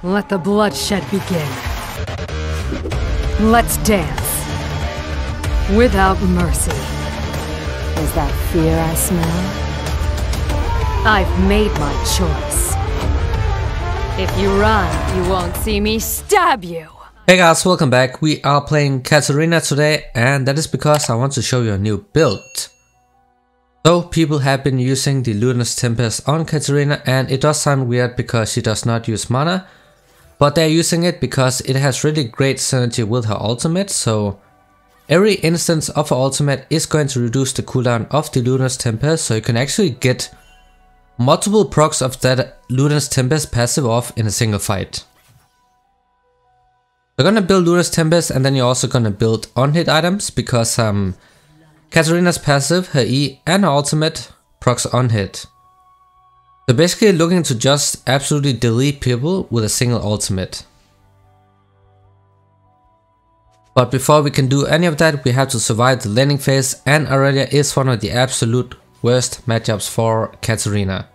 Let the bloodshed begin. Let's dance. Without mercy. Is that fear I smell? I've made my choice. If you run, you won't see me stab you. Hey guys, welcome back. We are playing Katarina today, and that is because I want to show you a new build. So people have been using the Luminous Tempest on Katarina, and it does sound weird because she does not use mana, but they're using it because it has really great synergy with her ultimate. So every instance of her ultimate is going to reduce the cooldown of the Luminous Tempest, so you can actually get multiple procs of that Luminous Tempest passive off in a single fight. We're gonna build Luminous Tempest, and then you're also gonna build on-hit items because Katarina's passive, her E and her ultimate procs on-hit. So basically looking to just absolutely delete people with a single ultimate. But before we can do any of that, we have to survive the laning phase, and Aurelia is one of the absolute worst matchups for Katarina.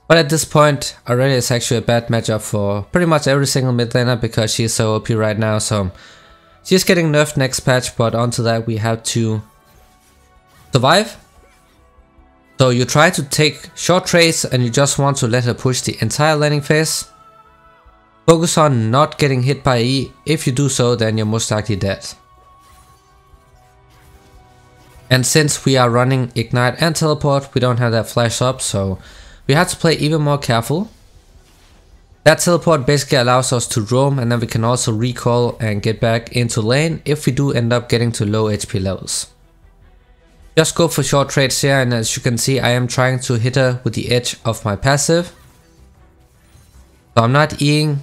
But at this point, Aurelia is actually a bad matchup for pretty much every single mid laner because she's so OP right now. So she's getting nerfed next patch, but onto that we have to survive. So you try to take short trades and you just want to let her push the entire laning phase. Focus on not getting hit by E. If you do so, then you're most likely dead. And since we are running Ignite and Teleport, we don't have that flash up, so we have to play even more careful. That Teleport basically allows us to roam, and then we can also recall and get back into lane if we do end up getting to low HP levels. Just go for short trades here, and as you can see, I am trying to hit her with the edge of my passive. So I'm not Eing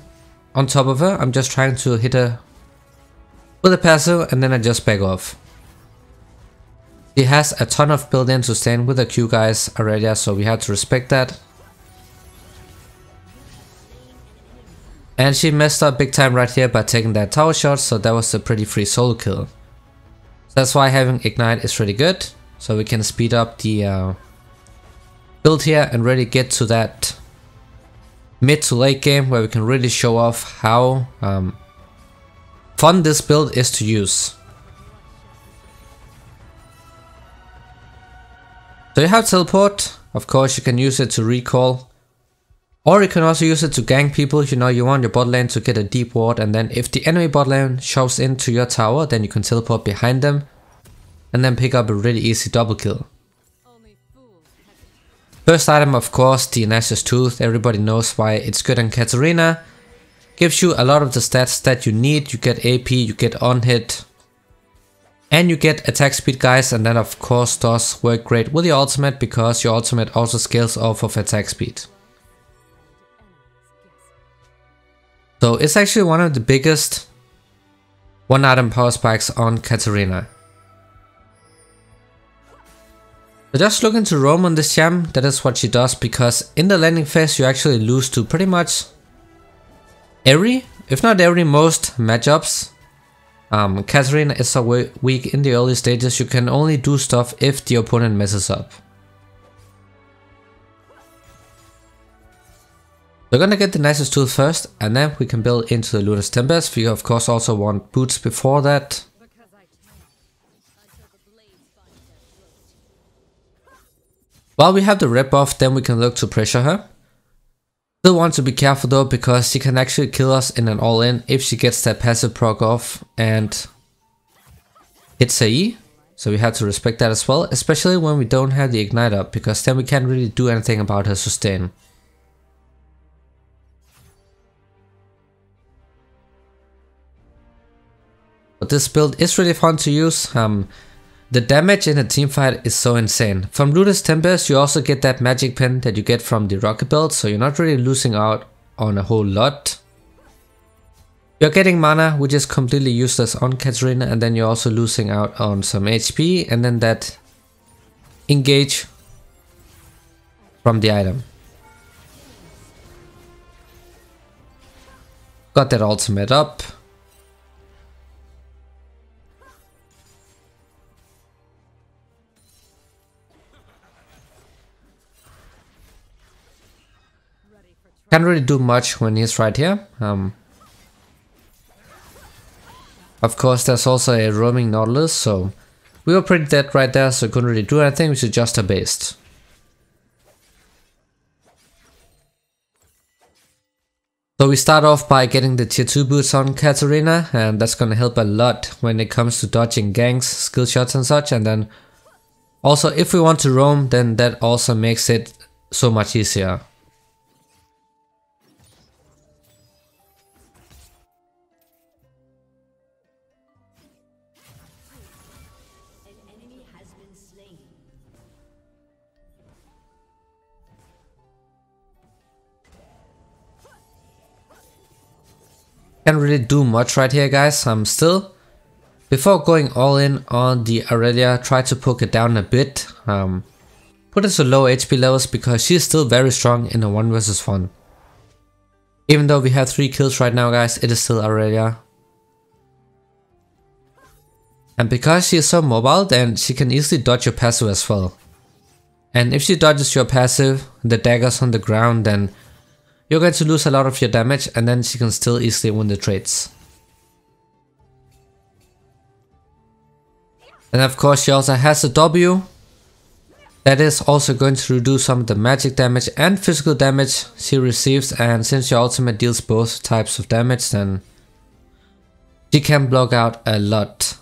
on top of her, I'm just trying to hit her with a passive, and then I just back off. She has a ton of built-in to stand with her Q guys Aurelia, so we have to respect that. And she messed up big time right here by taking that tower shot, so that was a pretty free solo kill. So that's why having Ignite is really good, so we can speed up the build here and really get to that mid to late game where we can really show off how fun this build is to use. So you have Teleport, of course you can use it to recall, or you can also use it to gank people. You know, you want your bot lane to get a deep ward, and then if the enemy bot lane shoves into your tower, then you can teleport behind them and then pick up a really easy double kill. First item, of course, the Nash's Tooth. Everybody knows why it's good on Katarina. Gives you a lot of the stats that you need. You get AP, you get on-hit, and you get attack speed guys, and that of course does work great with your ultimate because your ultimate also scales off of attack speed. So it's actually one of the biggest one item power spikes on Katarina. So just looking to roam on this jam, that is what she does, because in the landing phase you actually lose to pretty much every, if not every, most matchups. Katarina is so weak in the early stages, you can only do stuff if the opponent messes up. We're gonna get the Nash's Tooth first, and then we can build into the Luminous Tempest. We of course also want boots before that. While we have the red buff, then we can look to pressure her. Still want to be careful though, because she can actually kill us in an all-in if she gets that passive proc off and hits her E. So we have to respect that as well, especially when we don't have the Ignite up, because then we can't really do anything about her sustain. But this build is really fun to use. The damage in a teamfight is so insane. From Luminous Tempest you also get that magic pen that you get from the rocket build, so you're not really losing out on a whole lot. You're getting mana, which is completely useless on Katarina, and then you're also losing out on some HP and then that engage from the item. Got that ultimate up. Can't really do much when he's right here. Of course, there's also a roaming Nautilus, so we were pretty dead right there, so couldn't really do anything. We should just have based. So we start off by getting the tier 2 boots on Katarina, and that's gonna help a lot when it comes to dodging ganks, skill shots and such. And then also if we want to roam, then that also makes it so much easier. Can't really do much right here, guys. I'm still, before going all in on the Aurelia, try to poke it down a bit. Put it to low HP levels because she's still very strong in a 1 versus 1. Even though we have 3 kills right now, guys, it is still Aurelia. And because she is so mobile, then she can easily dodge your passive as well. And if she dodges your passive, the daggers on the ground, then you're going to lose a lot of your damage, and then she can still easily win the trades. And of course she also has a W. That is also going to reduce some of the magic damage and physical damage she receives, and since your ultimate deals both types of damage, then she can block out a lot.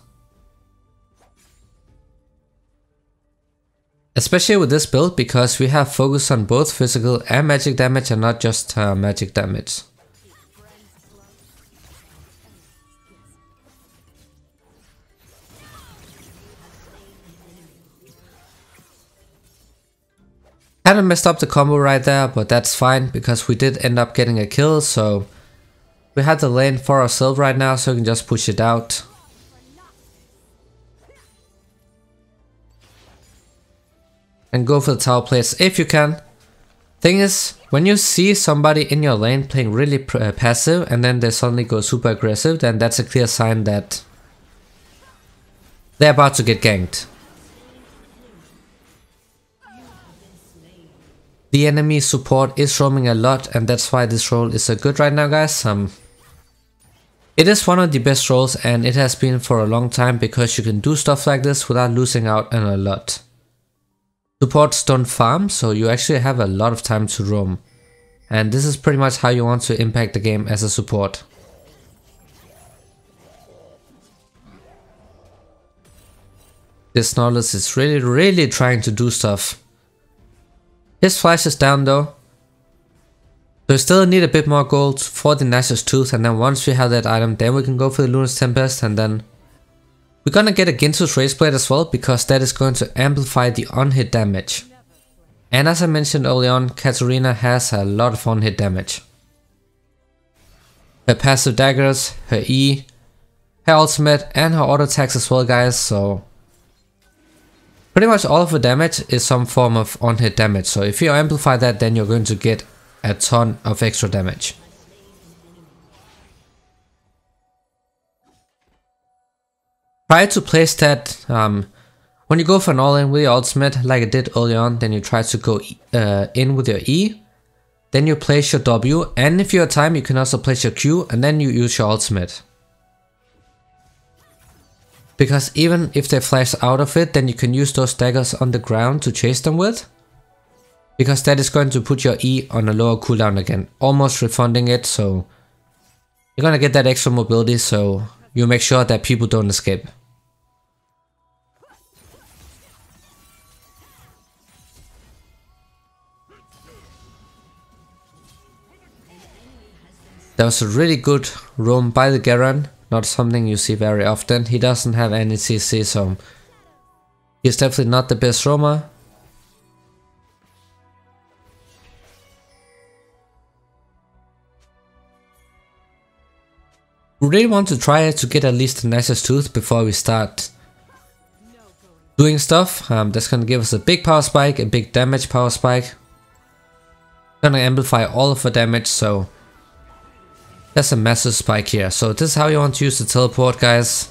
Especially with this build, because we have focus on both physical and magic damage and not just magic damage. Kinda messed up the combo right there, but that's fine because we did end up getting a kill, so we have the lane for ourselves right now, so we can just push it out. And go for the tower plays if you can. Thing is, when you see somebody in your lane playing really passive and then they suddenly go super aggressive, then that's a clear sign that they're about to get ganked. The enemy support is roaming a lot, and that's why this role is so good right now, guys. It is one of the best roles, and it has been for a long time because you can do stuff like this without losing out on a lot. Supports don't farm, so you actually have a lot of time to roam. And this is pretty much how you want to impact the game as a support. This Nautilus is really trying to do stuff. His flash is down though. So we still need a bit more gold for the Nashor's Tooth, and then once we have that item, then we can go for the Luna's Tempest, and then we're gonna get a Ginsu's Razeblade as well, because that is going to amplify the on-hit damage. And as I mentioned early on, Katarina has a lot of on-hit damage. Her passive daggers, her E, her ultimate, and her auto attacks as well, guys, so pretty much all of her damage is some form of on-hit damage. So if you amplify that, then you're going to get a ton of extra damage. Try to place that, when you go for an all-in with your ultimate, like I did early on, then you try to go in with your E, then you place your W, and if you have time you can also place your Q, and then you use your ultimate. Because even if they flash out of it, then you can use those daggers on the ground to chase them with. Because that is going to put your E on a lower cooldown again, almost refunding it, so you're gonna get that extra mobility, so you make sure that people don't escape. That was a really good roam by the Garen, not something you see very often. He doesn't have any CC, so he's definitely not the best roamer. We really want to try to get at least the Nashor's Tooth before we start doing stuff. That's gonna give us a big power spike, a big damage power spike. Gonna amplify all of the damage, so that's a massive spike here. So this is how you want to use the teleport, guys.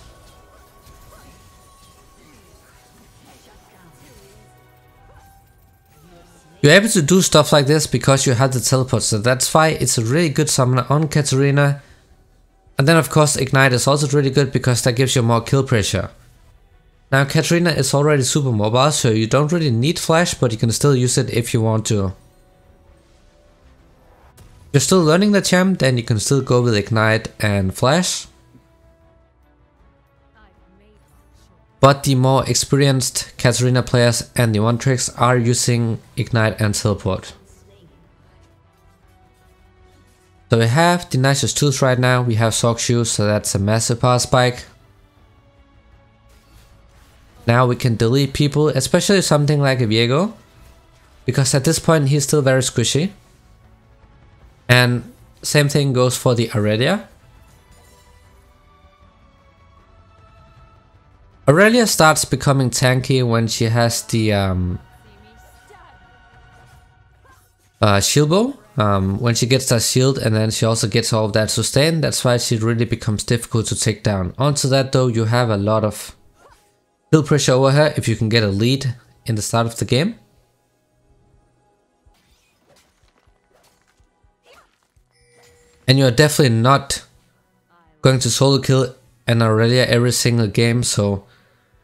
You're able to do stuff like this because you have the teleport, so that's why it's a really good summoner on Katarina. And then of course Ignite is also really good because that gives you more kill pressure. Now Katarina is already super mobile, so you don't really need flash, but you can still use it if you want to. If you're still learning the champ, then you can still go with Ignite and flash. But the more experienced Katarina players and the One Tricks are using Ignite and Teleport. So we have the nicest tools right now. We have Sock Shoes, so that's a massive power spike. Now we can delete people, especially something like a Viego, because at this point he's still very squishy. And same thing goes for the Aurelia. Aurelia starts becoming tanky when she has the shield bow. When she gets that shield and then she also gets all of that sustain, that's why she really becomes difficult to take down. Onto that though, you have a lot of kill pressure over her if you can get a lead in the start of the game. And you're definitely not going to solo kill an Aurelia every single game, so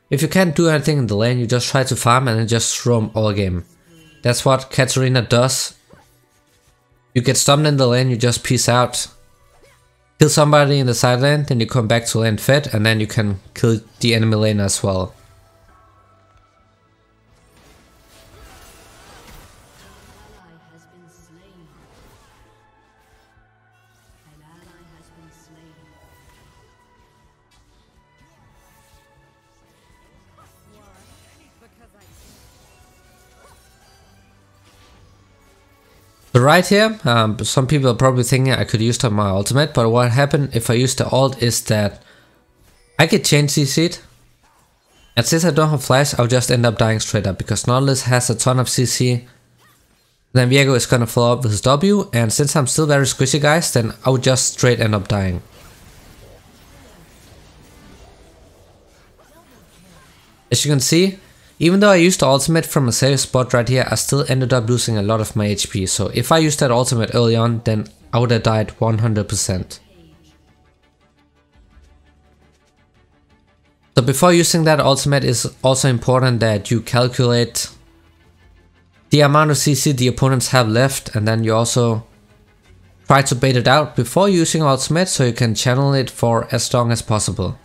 if you can't do anything in the lane, you just try to farm and then just roam all game. That's what Katarina does. You get stunned in the lane, you just peace out. Kill somebody in the side lane, then you come back to lane fed, and then you can kill the enemy lane as well. So right here, some people are probably thinking I could use my ultimate, but what happened if I use the ult is that I get chain CC'd, and since I don't have flash, I'll just end up dying straight up, because Nautilus has a ton of CC, then Viego is gonna follow up with his W, and since I'm still very squishy guys, then I would just straight end up dying. As you can see, even though I used the ultimate from a safe spot right here, I still ended up losing a lot of my HP. So if I used that ultimate early on, then I would have died 100%. So before using that ultimate, it's also important that you calculate the amount of CC the opponents have left, and then you also try to bait it out before using ultimate so you can channel it for as long as possible.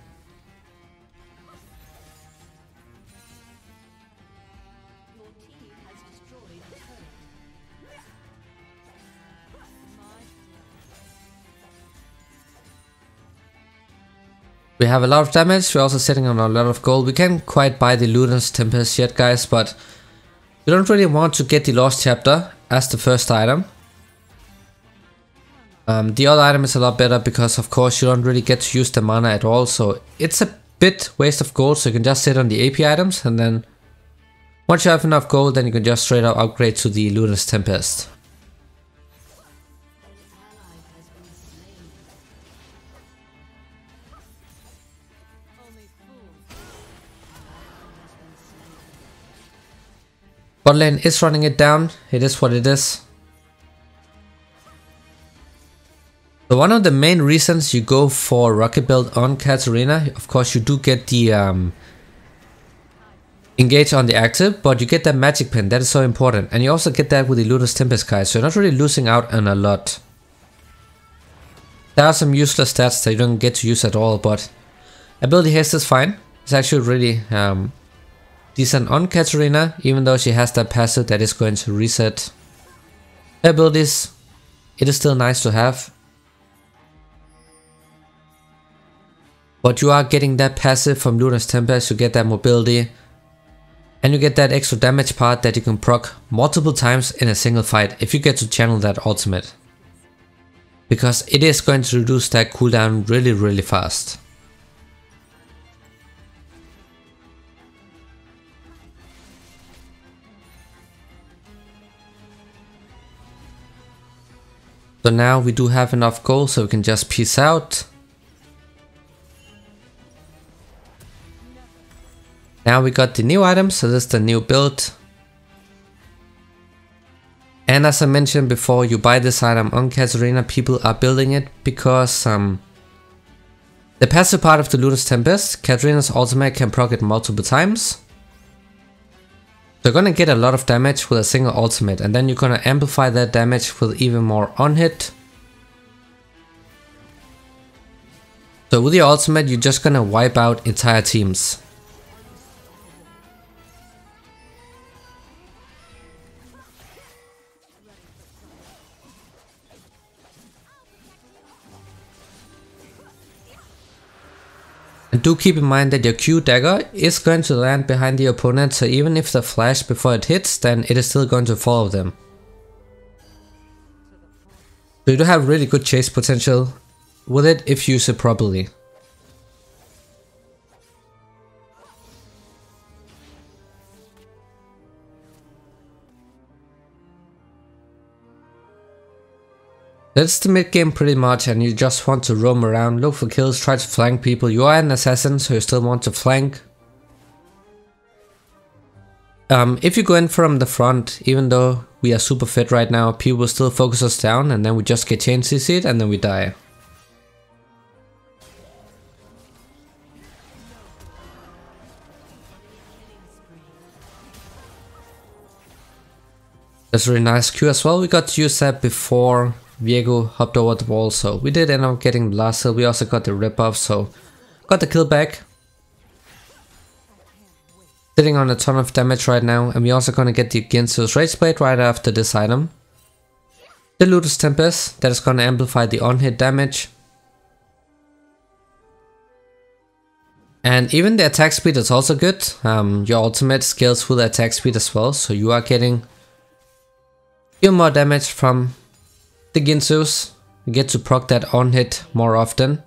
We have a lot of damage, we're also sitting on a lot of gold. We can't quite buy the Luden's Tempest yet guys, but we don't really want to get the Lost Chapter as the first item. The other item is a lot better because of course you don't really get to use the mana at all, so it's a bit waste of gold, so you can just sit on the AP items, and then once you have enough gold, then you can just straight up upgrade to the Luden's Tempest. Bot lane is running it down, it is what it is. So one of the main reasons you go for Rocket Build on Katarina, of course you do get the engage on the active, but you get that magic pin, that is so important. And you also get that with the Luden's Tempest guys, so you're not really losing out on a lot. There are some useless stats that you don't get to use at all, but ability haste is fine. It's actually really decent on Katarina, even though she has that passive that is going to reset her abilities. It is still nice to have. But you are getting that passive from Luden's Tempest, you get that mobility, and you get that extra damage part that you can proc multiple times in a single fight if you get to channel that ultimate. Because it is going to reduce that cooldown really fast. So now we do have enough gold, so we can just peace out. Now we got the new items, so this is the new build. And as I mentioned before, you buy this item on Katarina, people are building it because the passive part of the Luna's Tempest, Katarina's ultimate can proc it multiple times. So you're gonna get a lot of damage with a single ultimate, and then you're gonna amplify that damage with even more on hit. So with your ultimate, you're just gonna wipe out entire teams. And do keep in mind that your Q dagger is going to land behind the opponent, so even if they flash before it hits, then it is still going to follow them. So you do have really good chase potential with it if used it properly. That's the mid game pretty much, and you just want to roam around, look for kills, try to flank people. You are an assassin, so you still want to flank. If you go in from the front, even though we are super fit right now, people will still focus us down, and then we just get chain CC'd and then we die. That's a really nice Q as well. We got to use that before Viego hopped over the wall, so we did end up getting blasted. We also got the rip off, so got the kill back. Sitting on a ton of damage right now, and we're also gonna get the Ginsu's Rage Blade right after this item. The Luna's Tempest, that is gonna amplify the on-hit damage. And even the attack speed is also good. Your ultimate scales with attack speed as well, so you are getting even more damage from the Ginsu's. You get to proc that on hit more often.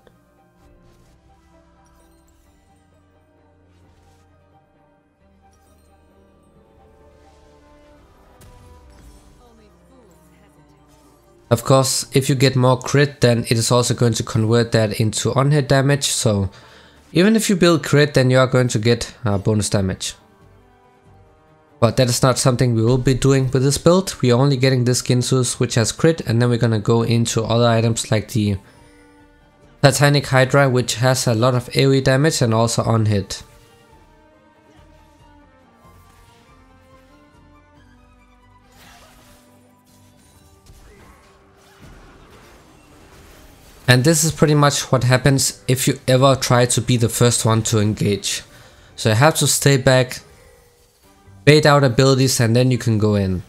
Of course, if you get more crit, then it is also going to convert that into on hit damage, so even if you build crit, then you are going to get bonus damage. But that is not something we will be doing with this build. We are only getting this Ginsu's, which has crit, and then we're gonna go into other items like the Titanic Hydra, which has a lot of AoE damage and also on hit. And this is pretty much what happens if you ever try to be the first one to engage. So you have to stay back, bait out abilities, and then you can go in.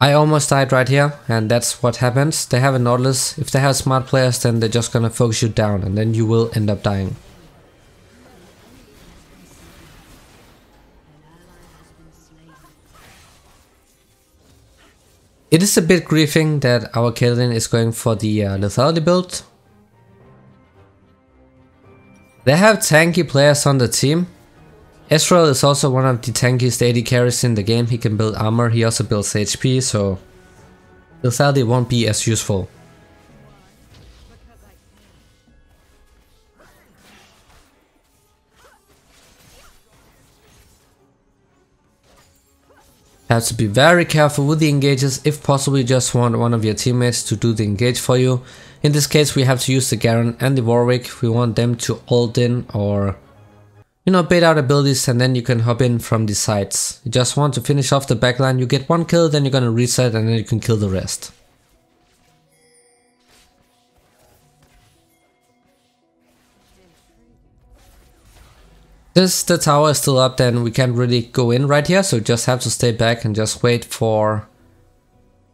I almost died right here, and that's what happens. They have a Nautilus. If they have smart players, then they're just gonna focus you down, and then you will end up dying. It is a bit grieving that our Caitlyn is going for the lethality build. They have tanky players on the team. Ezreal is also one of the tankiest AD carries in the game. He can build armor, he also builds HP, so lethality won't be as useful. Have to be very careful with the engages. If possible, you just want one of your teammates to do the engage for you. In this case, we have to use the Garen and the Warwick. We want them to ult in or, you know, bait out abilities, and then you can hop in from the sides. You just want to finish off the backline. You get one kill, then you're gonna reset, and then you can kill the rest. Since the tower is still up, then we can't really go in right here, so just have to stay back and just wait for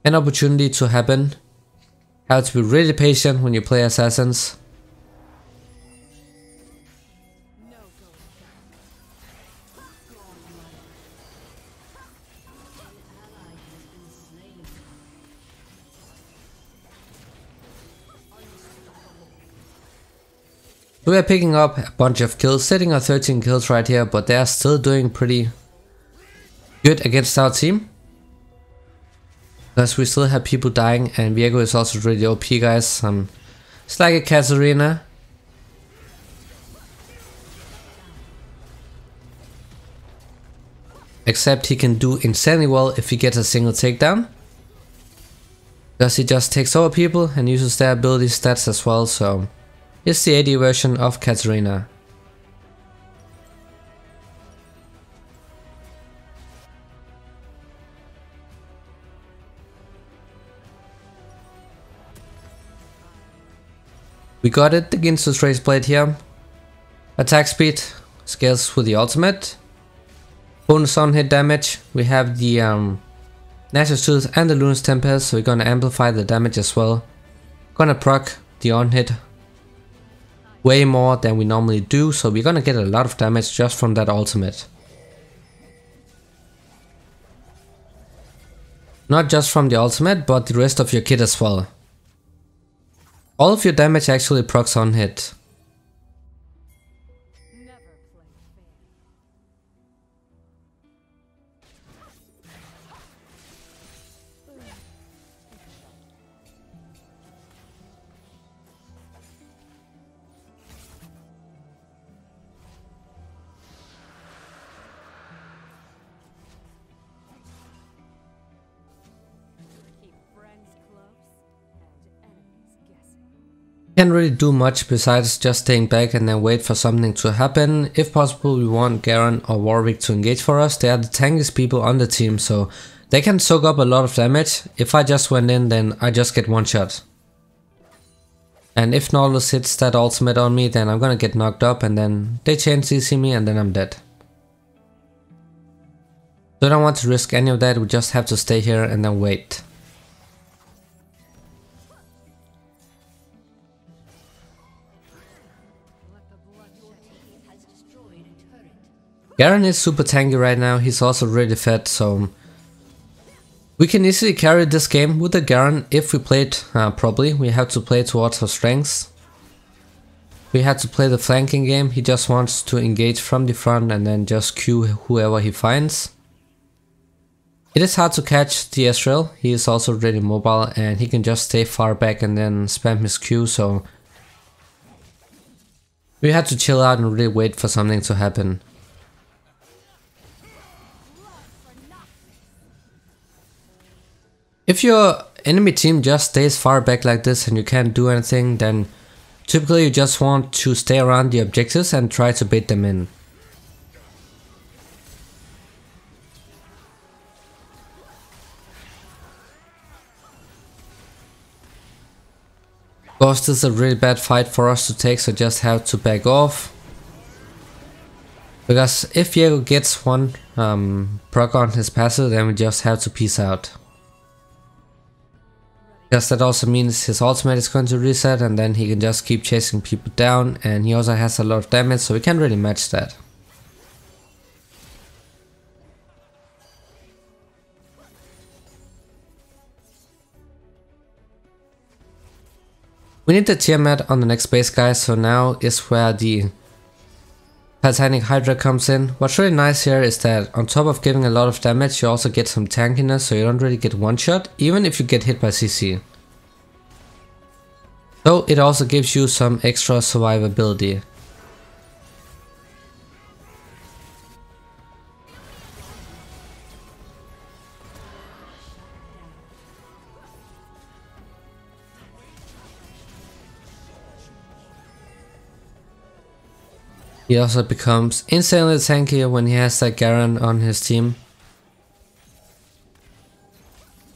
an opportunity to happen. Have to be really patient when you play assassins. We are picking up a bunch of kills, sitting on 13 kills right here, but they are still doing pretty good against our team. Because we still have people dying, and Viego is also really OP, guys. It's like a Katarina. Except he can do insanely well if he gets a single takedown. Because he just takes over people and uses their ability stats as well, so it's the AD version of Katarina. We got it, the Ginsu's Race Blade here. Attack speed scales with the ultimate. Bonus on hit damage, we have the Nashor's Tooth and the Luna's Tempest, so we're gonna amplify the damage as well. Gonna proc the on hit way more than we normally do, so we're gonna get a lot of damage just from that ultimate. Not just from the ultimate, but the rest of your kit as well. All of your damage actually procs on hit. Can't really do much besides just staying back and then wait for something to happen. If possible, we want Garen or Warwick to engage for us. They are the tankiest people on the team, so they can soak up a lot of damage. If I just went in, then I just get one shot. And if Nautilus hits that ultimate on me, then I'm gonna get knocked up and then they chain CC me and then I'm dead. So I don't want to risk any of that, we just have to stay here and then wait. Garen is super tanky right now, he's also really fed, so we can easily carry this game with the Garen if we play it properly. We have to play towards our strengths. We have to play the flanking game, he just wants to engage from the front and then just Q whoever he finds. It is hard to catch the Ezreal, he is also really mobile and he can just stay far back and then spam his Q, so we have to chill out and really wait for something to happen. If your enemy team just stays far back like this and you can't do anything, then typically you just want to stay around the objectives and try to bait them in. Of course, this is a really bad fight for us to take, so just have to back off. Because if Viego gets one proc on his passive, then we just have to peace out. Because that also means his ultimate is going to reset and then he can just keep chasing people down, and he also has a lot of damage, so we can't really match that. We need the Tiamat on the next base, guys, so now is where the Titanic Hydra comes in. What's really nice here is that on top of giving a lot of damage, you also get some tankiness, so you don't really get one shot, even if you get hit by CC. So it also gives you some extra survivability. He also becomes insanely tanky when he has that Garen on his team.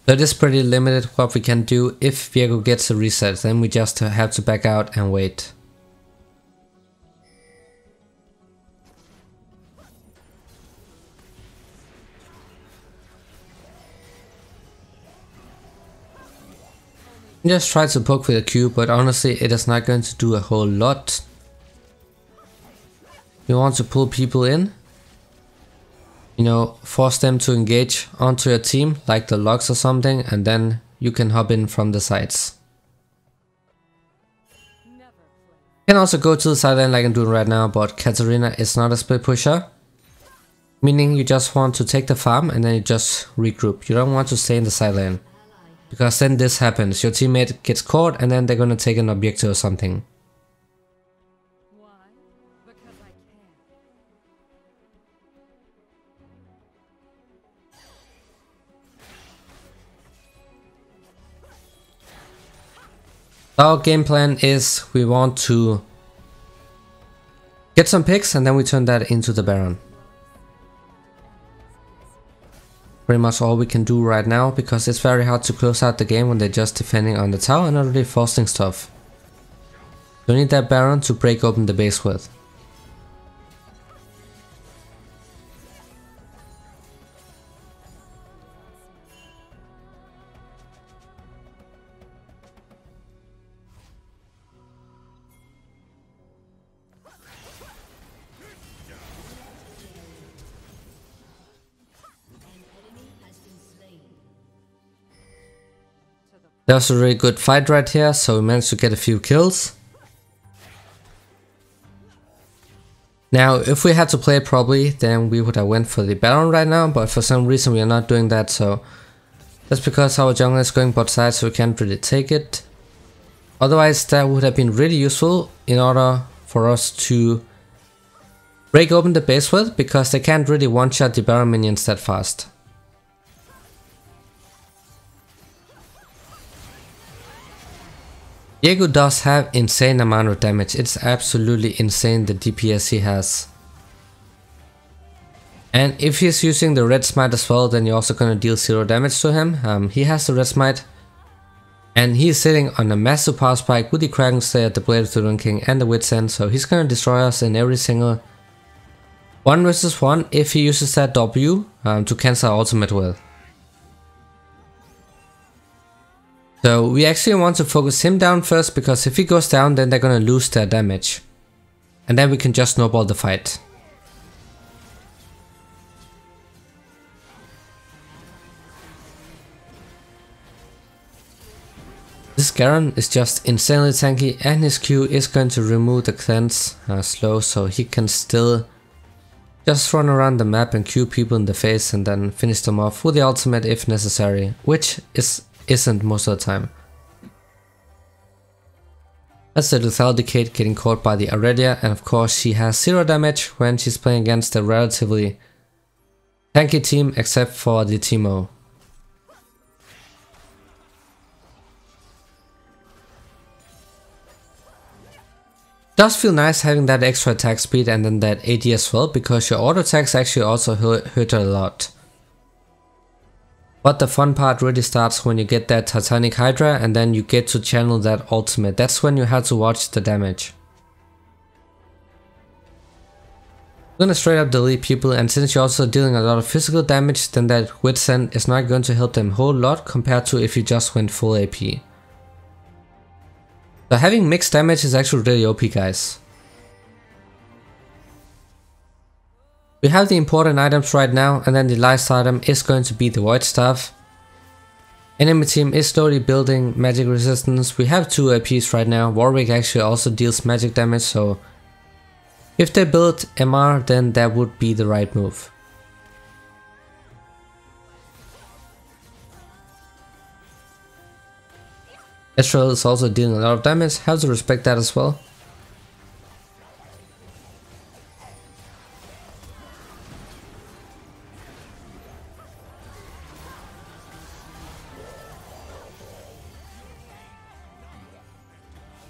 So it is pretty limited what we can do. If Viego gets a reset, then we just have to back out and wait. Just try to poke with a Q, but honestly it is not going to do a whole lot. You want to pull people in, you know, force them to engage onto your team like the logs or something, and then you can hop in from the sides. You can also go to the side lane like I'm doing right now, but Katarina is not a split pusher. Meaning you just want to take the farm and then you just regroup. You don't want to stay in the side lane. Because then this happens, your teammate gets caught and then they're gonna take an objective or something. Our game plan is we want to get some picks and then we turn that into the Baron. Pretty much all we can do right now, because it's very hard to close out the game when they're just defending on the tower and not really forcing stuff. We need that Baron to break open the base with. That was a really good fight right here, so we managed to get a few kills. Now, if we had to play it properly, then we would have went for the Baron right now, but for some reason we are not doing that, so that's because our jungle is going bot side, so we can't really take it. Otherwise, that would have been really useful in order for us to break open the base with, because they can't really one-shot the Baron minions that fast. Viego does have insane amount of damage. It's absolutely insane the DPS he has. And if he's using the red smite as well, then you're also gonna deal 0 damage to him. He has the red smite, and he's sitting on a massive power spike with the Kraken Slayer, the Blade of the Ruined King and the Wit's End, so he's gonna destroy us in every single 1 versus 1 if he uses that W to cancel our ultimate with. So we actually want to focus him down first, because if he goes down then they're gonna lose their damage. And then we can just snowball the fight. This Garen is just insanely tanky, and his Q is going to remove the cleanse slow, so he can still just run around the map and Q people in the face and then finish them off with the ultimate if necessary, which isn't most of the time. That's the Lethal Decade getting caught by the Aurelia, and of course she has 0 damage when she's playing against a relatively tanky team except for the Teemo. Does feel nice having that extra attack speed and then that AD as well, because your auto attacks actually also hurt a lot. But the fun part really starts when you get that Titanic Hydra and then you get to channel that ultimate. That's when you have to watch the damage. I'm gonna straight up delete people, and since you're also dealing a lot of physical damage, then that Wit's End is not going to help them a whole lot compared to if you just went full AP. So having mixed damage is actually really OP, guys. We have the important items right now, and then the last item is going to be the Void Staff. Enemy team is slowly building magic resistance. We have 2 APs right now. Warwick actually also deals magic damage, so if they build MR, then that would be the right move. Ezreal is also dealing a lot of damage, have to respect that as well.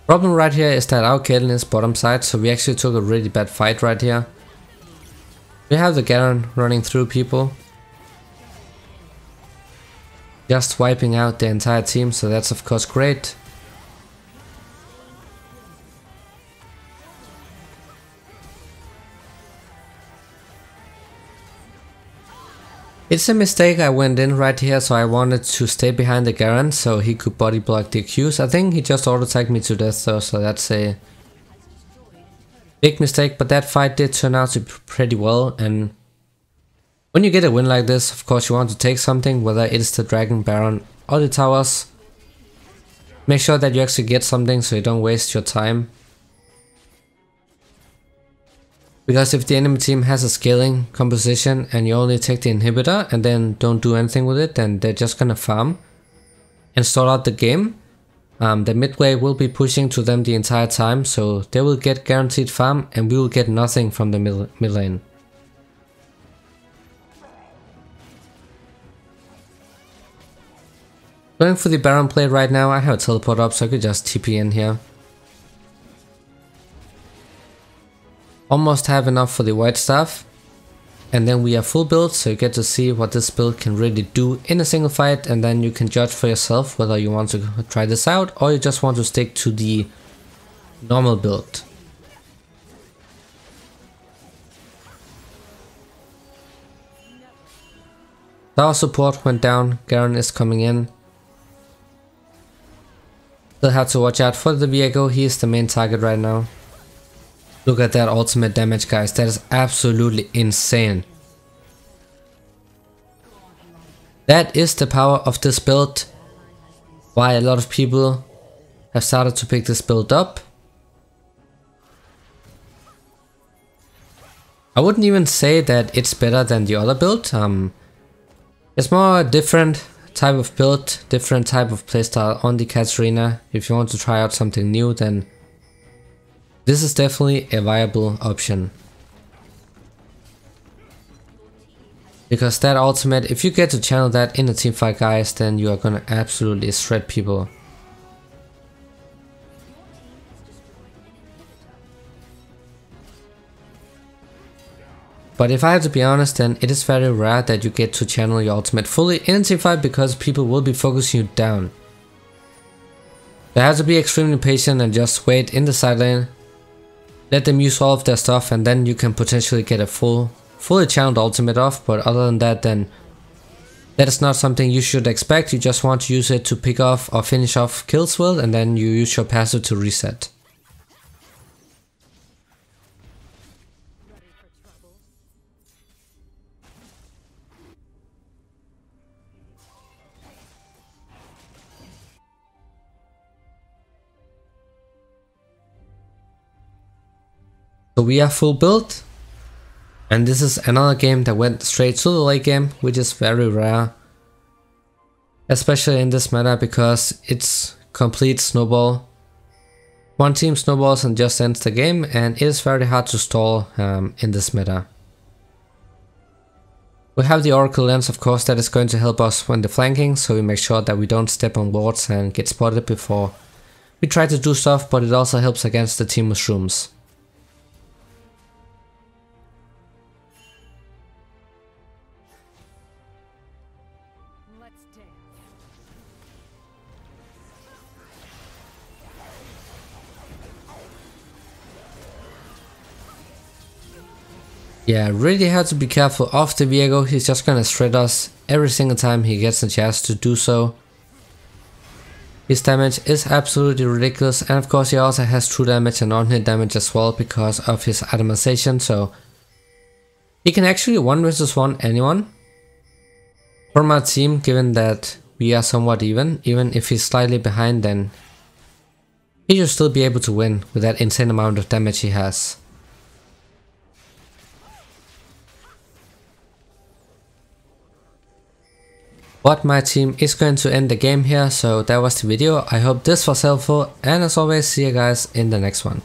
Problem right here is that our Caitlyn is bottom side, so we actually took a really bad fight right here. We have the Garen running through people, just wiping out the entire team, so that's of course great. It's a mistake I went in right here, so I wanted to stay behind the Garen so he could body block the Qs. I think he just auto-attacked me to death though, so that's a big mistake, but that fight did turn out to be pretty well, and when you get a win like this, of course you want to take something, whether it's the Dragon, Baron or the towers. Make sure that you actually get something so you don't waste your time. Because if the enemy team has a scaling composition and you only take the inhibitor and then don't do anything with it, then they're just gonna farm and stall out the game. The mid wave will be pushing to them the entire time, so they will get guaranteed farm and we will get nothing from the mid lane. Going for the Baron plate right now. I have a teleport up so I could just TP in here. Almost have enough for the white staff. And then we are full build, so you get to see what this build can really do in a single fight, and then you can judge for yourself whether you want to try this out or you just want to stick to the normal build. Tower support went down, Garen is coming in. Still have to watch out for the Viego, he is the main target right now. Look at that ultimate damage, guys, that is absolutely insane. That is the power of this build, why a lot of people have started to pick this build up. I wouldn't even say that it's better than the other build. It's more a different type of build, different type of playstyle on the Katarina. If you want to try out something new, then this is definitely a viable option. Because that ultimate, if you get to channel that in a teamfight, guys, then you are gonna absolutely shred people. But if I have to be honest, then it is very rare that you get to channel your ultimate fully in a teamfight because people will be focusing you down. You have to be extremely patient and just wait in the side lane. Let them use all of their stuff and then you can potentially get a fully channeled ultimate off, but other than that, then that is not something you should expect. You just want to use it to pick off or finish off kills with, and then you use your passive to reset. So we are full build, and this is another game that went straight to the late game, which is very rare, especially in this meta because it's complete snowball. One team snowballs and just ends the game, and it is very hard to stall in this meta. We have the Oracle Lens, of course, that is going to help us when the flanking, so we make sure that we don't step on wards and get spotted before we try to do stuff, but it also helps against the team with shrooms. Yeah, really have to be careful of the Viego. He's just gonna shred us every single time he gets a chance to do so. His damage is absolutely ridiculous, and of course he also has true damage and on-hit damage as well because of his atomization, so he can actually 1 versus 1 anyone. For my team, given that we are somewhat even if he's slightly behind, then he should still be able to win with that insane amount of damage he has. But my team is going to end the game here, so that was the video. I hope this was helpful, and as always, see you guys in the next one.